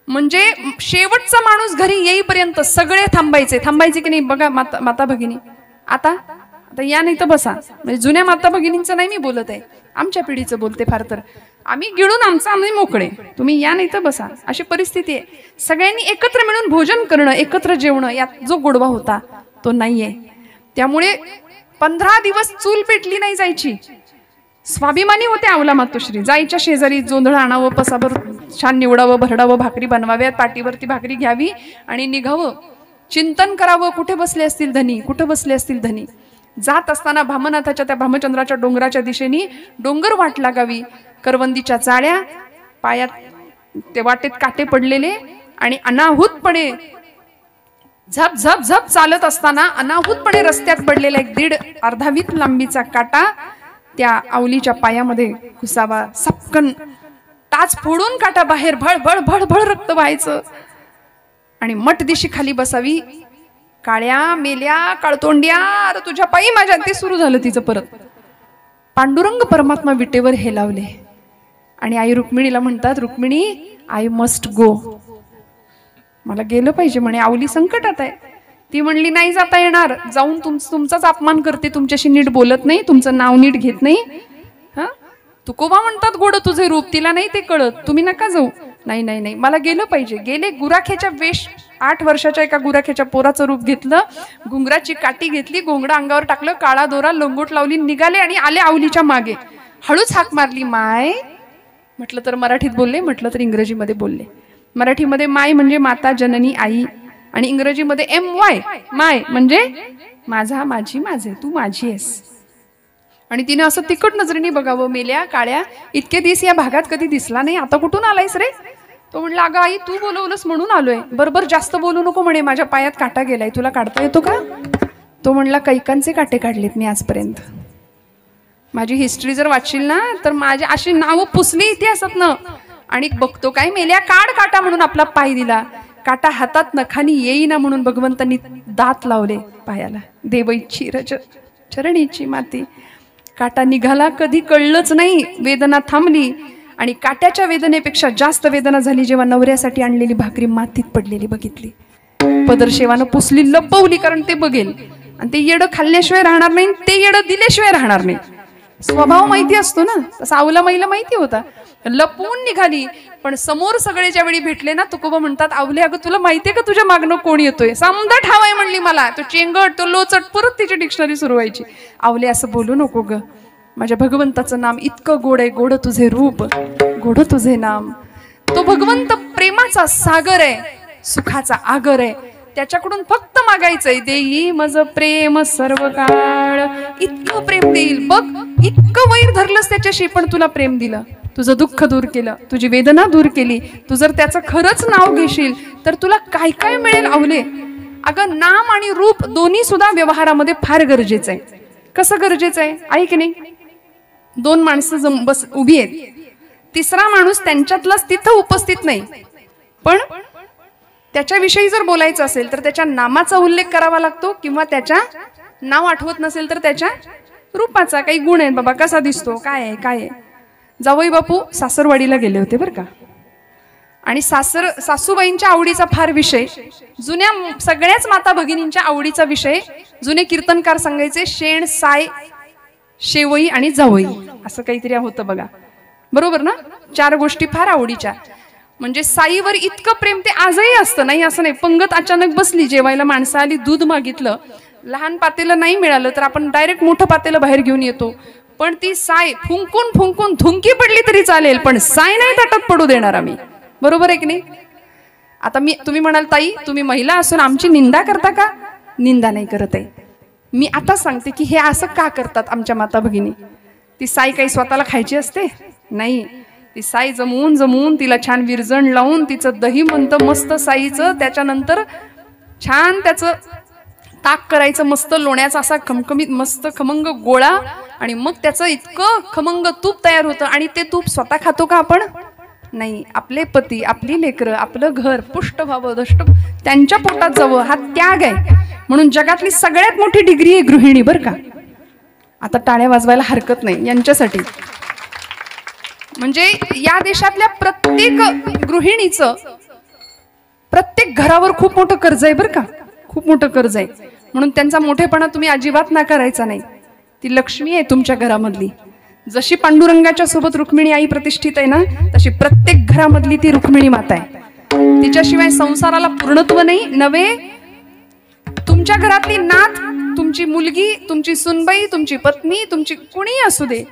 म्हणजे शेवटचा माणूस घरी येईपर्यंत सगळे थांबायचे की नाही. बघा माता भगिनी, आता या नाही तर बसा. म्हणजे जुन्या माता भगिनींचं नाही मी बोलत आहे, आमच्या पिढीचं बोलते. फार तर आम्ही गिळून आम्ही मोकळे, तुम्ही या नाही तर बसा, अशी परिस्थिती आहे. सगळ्यांनी एकत्र मिळून भोजन करणं, एकत्र जेवणं, यात जो गोडवा होता तो नाहीये. त्यामुळे 15 दिवस चूल पेटली नाही जायची. स्वाभिमानी होते आवला मातोश्री. जायच्या शेजारी जोंधळं आणावं, पसाभर छान निवडावं, भरडावं, भाकरी बनवाव्यात, पाठीवरती भाकरी घ्यावी आणि निघावं. चिंतन करावं, कुठे बसले असतील धनी, कुठे बसले असतील धनी. जात असताना भामनाथाच्या त्या भामचंद्राच्या डोंगराच्या दिशेने डोंगर वाट लागावी, करवंदीच्या चाळ्या, पायात ते वाटेत काटे पडलेले, आणि अनाहूतपणे झप झप झप चालत असताना अनाहूतपणे रस्त्यात पडलेला एक 1.5 लांबीचा काटा त्या आवलीच्या पायामध्ये घुसावा. सपकन टाच फोडून काटा बाहेर, भळ भळ भळ भळ रक्त व्हायचं, आणि मठ दिशी खाली बसावी. काळ्या मेल्या काळतोंड्या, अरे तुझ्या पायी माझ्या, ते सुरू झालं तिचं परत. पांडुरंग परमात्मा विटेवर हे लावले, आणि आई रुक्मिणीला म्हणतात, रुक्मिणी आय मस्ट गो, मला गेलं पाहिजे म्हणे, आवली संकटात आहे. ती म्हणली नाही जाता येणार, जाऊन तुमचाच अपमान करते, तुमच्याशी नीट बोलत नाही, तुमचं नाव नीट घेत नाही. हा तुकोबा म्हणतात, गोड तुझे रूप, तिला नाही ते कळत, तुम्ही नका जाऊ. नाही नाही नाही, मला गेलं पाहिजे. गेले, गुराख्याच्या वेश, 8 वर्षाच्या एका गुराख्याच्या पोराचं रूप घेतलं, घुंगराची काठी घेतली, घोंगडं अंगावर टाकलं, काळा दोरा लंगोट लावली, निघाले आणि आले आवलीच्या मागे. हळूच हाक मारली, माय म्हटलं तर मराठीत बोलले, म्हटलं तर इंग्रजीमध्ये बोलले. मराठीमध्ये माय म्हणजे माता, जननी, आई, आणि इंग्रजीमध्ये MY, माय म्हणजे माझा, माझी, माझे, तू माझी आहेस. आणि तिने असं तिखट नजरेने बघावं, मेल्या काळ्या, इतके दिवस या भागात कधी दिसला नाही, आता कुठून आलायस रे? तो म्हणला, अगं आई तू बोलवलंस म्हणून आलोय. बरोबर जास्त बोलू नको म्हणे, माझ्या पायात काटा गेलाय, तुला काढता येतो का? तो म्हणला, कैकांचे काटे काढलेत मी आजपर्यंत. माझी हिस्ट्री जर वाचशील ना तर माझी अशी नावं पुसली इतिहासात ना. आणि बघतो काय, मेल्या काढ काटा म्हणून आपला पाय दिला. काटा हातात नखानी येईना म्हणून भगवंतांनी दात लावले पायाला. देवईची चरणीची माती. काटा निघाला कधी कळलंच नाही, वेदना थांबली. आणि काट्याच्या वेदनेपेक्षा जास्त वेदना झाली जेव्हा नवऱ्यासाठी आणलेली भाकरी मातीत पडलेली बघितली. पदरशेवानं पुसली, लपवली, कारण ते बघेल आणि ते येडं खाल्ल्याशिवाय राहणार नाही, ते येडं दिल्याशिवाय राहणार नाही. स्वभाव माहिती असतो ना, तसा आवला महिला माहिती होता. लपवून निघाली, पण समोर सगळे ज्यावेळी भेटले ना, तुकोबा म्हणतात, आवले अगं तुला माहितीये का तुझ्या मागणं कोण येतोय? समजा ठावाय म्हणली मला. तो चेंगट, तो लोचट, परत तिची डिक्शनरी सुरू व्हायची. आवले असं बोलू नको ग, माझ्या भगवंताचं नाम इतकं गोड आहे, गोड तुझे रूप, गोड तुझे नाम. तो भगवंत प्रेमाचा सागर आहे, सुखाचा आगर आहे. त्याच्याकडून फक्त मागायचंय, देई मज प्रेम सर्व काळ. इतकं प्रेम देईल बघ, इतकं वैर धरलंस त्याच्याशी पण तुला प्रेम दिलं, तुझं दुःख दूर केलं, तुझी वेदना दूर केली. तू जर त्याचं खरंच नाव घेशील तर तुला काय काय मिळेल आवले. अगं नाम आणि रूप दोन्ही सुद्धा व्यवहारामध्ये फार गरजेचं आहे. कसं गरजेचं आहे ऐक नाही. दोन माणसं बस उभी आहेत, तिसरा माणूस त्यांच्यातलाच तिथं उपस्थित नाही, पण त्याच्याविषयी जर बोलायचं असेल तर त्याच्या नामाचा उल्लेख करावा लागतो, किंवा त्याच्या नाव आठवत नसेल तर त्याच्या रूपाचा. काही गुण आहेत बाबा, कसा दिसतो, काय आहे काय आहे. जावई बापू सासरवाडीला गेले होते बरं का, आणि सासूबाईंच्या आवडीचा फार विषय, जुन्या सगळ्याच माता भगिनींच्या आवडीचा विषय जुने कीर्तनकार सांगायचे, शेण, साय, शेवई आणि जावई, असं काहीतरी होतं बघा. बरोबर ना? 4 गोष्टी फार आवडीच्या. म्हणजे साईवर इतकं प्रेम ते आजही असतं, नाही असं नाही. पंगत अचानक बसली, जेवायला माणसं आली, दूध मागितलं, लहान पातेलं नाही मिळालं तर आपण डायरेक्ट मोठं पातेलं बाहेर घेऊन येतो. पण ती साय फुंकून फुंकून धुंकी पडली तरी चालेल, पण साय नाही ताटात पडू देणार आम्ही. बरोबर आहे की नाही? आता तुम्ही म्हणाल, ताई तुम्ही महिला असून आमची निंदा करता का? निंदा नाही करत आहे मी. आता सांगते की हे असं का करतात आमच्या माता भगिनी. ती साय काही स्वतःला खायची असते नाही. ती साई जमवून तिला छान विरजण लावून तिचं दही म्हणतं मस्त साईचं, त्याच्यानंतर छान त्याचं ताक करायचं मस्त लोण्याचा असा खमखमीत मस्त खमंग गोळा, आणि मग त्याचं इतकं खमंग तूप तयार होतं. आणि ते तूप स्वतः खातो का आपण? नाही. आपले पती, आपली लेकरं, आपलं घर पुष्ट व्हावं, दष्ट त्यांच्या पोटात जावं, हा त्याग आहे. म्हणून जगातली सगळ्यात मोठी डिग्री आहे गृहिणी बरं का. आता टाळ्या वाजवायला हरकत नाही यांच्यासाठी. म्हणजे या देशातल्या प्रत्येक गृहिणीचं प्रत्येक घरावर खूप मोठं कर्ज आहे बरं का, खूप मोठं कर्ज आहे. म्हणून त्यांचा मोठेपणा तुम्ही अजिबात नाकारायचा नाही. ती लक्ष्मी आहे तुमच्या घरामधली. जशी पांडुरंगाच्या सोबत रुक्मिणी आई प्रतिष्ठित आहे ना, तशी प्रत्येक घरामधली ती रुक्मिणी माता आहे. तिच्याशिवाय संसाराला पूर्णत्व नाही. नव्हे, तुमच्या घरातली नात, तुमची मुलगी, तुमची सुनबाई, तुमची पत्नी, तुमची कुणी असू दे,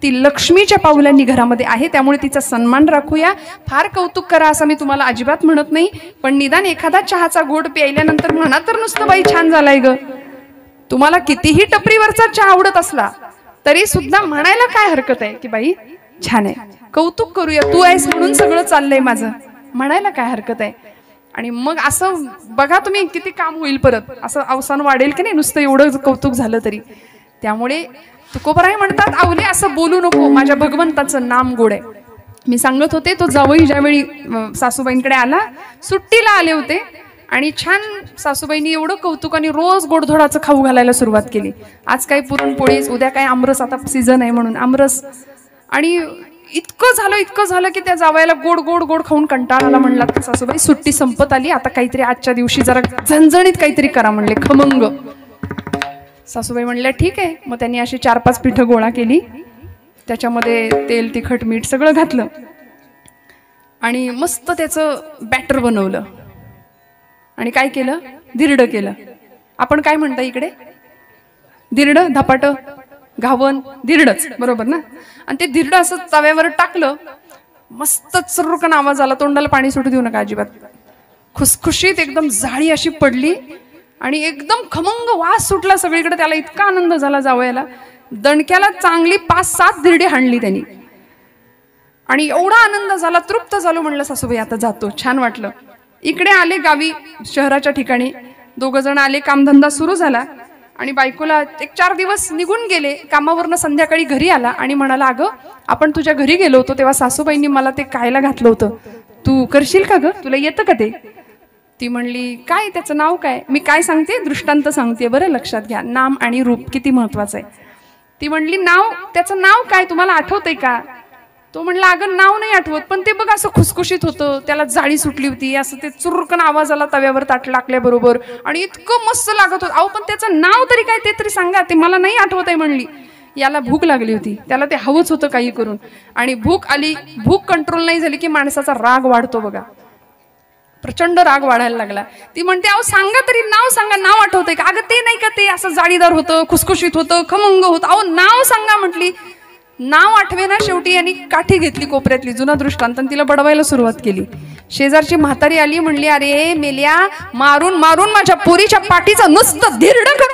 ती लक्ष्मीच्या पावलांनी घरामध्ये आहे. त्यामुळे तिचा सन्मान राखूया, फार कौतुक करा असं मी तुम्हाला अजिबात म्हणत नाही. पण निदान एखादा चहाचा घोट प्यायल्यानंतर म्हणा तर नुसतं बाई छान झालाय ग. तुम्हाला कितीही टपरीवरचा चहा आवडत असला तरी सुद्धा म्हणायला काय हरकत आहे की बाई छान आहे, कौतुक करूया, तू आहेस म्हणून सगळं चाललंय माझं, म्हणायला काय हरकत आहे. आणि मग असं बघा तुम्ही किती काम होईल, परत असं अवसान वाढेल की नाही नुसतं एवढं कौतुक झालं तरी. त्यामुळे तुकोबराय म्हणतात, आवले असं बोलू नको, माझ्या भगवंताचं नाम गोड आहे. मी सांगत होते, तो जावई ज्यावेळी सासूबाईंकडे आला, सुट्टीला आले होते, आणि छान सासूबाईंनी एवढं कौतुकाने रोज गोडधोडाचं खाऊ घालायला सुरुवात केली. आज काही पुरणपोळीच, उद्या काय आमरस, आता सीझन आहे म्हणून आमरस. आणि इतकं झालं की त्या जावयाला गोड गोड गोड खाऊन कंटाळा आला. म्हणला सासूबाई सुट्टी संपत आली, आता काहीतरी आजच्या दिवशी जरा झणझणीत काहीतरी करा म्हणले, खमंग. सासूबाई म्हणल्या ठीक आहे. मग त्यांनी अशी 4-5 पिठं गोळा केली, त्याच्यामध्ये तेल, तिखट, मीठ सगळं घातलं, आणि मस्त त्याचं बॅटर बनवलं. आणि काय केलं? धिरडं केलं. आपण काय म्हणता इकडे? धिरडं, धपाट, घावन, धिरडच बरोबर ना. आणि ते धिरडं असं तव्यावर टाकलं, मस्त चुरकन आवाज आला. तोंडाला पाणी सुटू देऊ नका अजिबात. खुसखुशीत एकदम जाळी अशी पडली आणि एकदम खमंग वास सुटला सगळीकडे. त्याला इतका आनंद झाला जावयाला. दणक्याला चांगली 5-7 धिरडी हाणली त्यांनी आणि एवढा आनंद झाला, तृप्त झालो. म्हणलं सासूबाई आता जातो, छान वाटलं. इकडे आले गावी शहराच्या ठिकाणी. 2 जण आले, कामधंदा सुरू झाला आणि बायकोला 1-4 दिवस निघून गेले. कामावरनं संध्याकाळी घरी आला आणि म्हणाला, अगं आपण तुझ्या घरी गेलो होतो तेव्हा सासूबाईंनी मला ते खायला घातलं होतं, तू करशील का ग, तुला येतं का ते? ती म्हणली, काय त्याचं नाव काय? मी काय सांगते, दृष्टांत सांगते बरं, लक्षात घ्या, नाम आणि रूप किती महत्वाचं आहे. ती म्हणली, नाव, त्याचं नाव काय तुम्हाला आठवतंय का? तो म्हणला, अगं नाव नाही आठवत, पण ते बघ असं खुसखुशीत होतं, त्याला जाळी सुटली होती, असं ते चुरकन आवाज आला तव्यावर ताट टाकल्याबरोबर आणि इतकं मस्त लागत होतं. अहो पण त्याचं नाव तरी काय ते तरी सांगा, ते मला नाही आठवत आहे म्हणली. याला भूक लागली होती, त्याला ते हवंच होतं काही करून आणि भूक आली. भूक कंट्रोल नाही झाली की माणसाचा राग वाढतो बघा, प्रचंड राग वाढायला लागला. ती म्हणते, अहो सांगा तरी, नाव सांगा, नाव आठवतंय का? अगं ते नाही का, ते असं जाळीदार होतं, खुसखुशीत होतं, खमंग होतं, अहो नाव सांगा म्हटली. नाव आठवे ना, शेवटी यांनी काठी घेतली कोपऱ्यातली, जुना दृष्टांत, आणि तिला बडवायला सुरुवात केली. शेजारची म्हातारी आली, म्हणली, अरे मेल्या, मारून मारून माझ्या पोरीच्या पाठीचं नुसतं धिरडं करून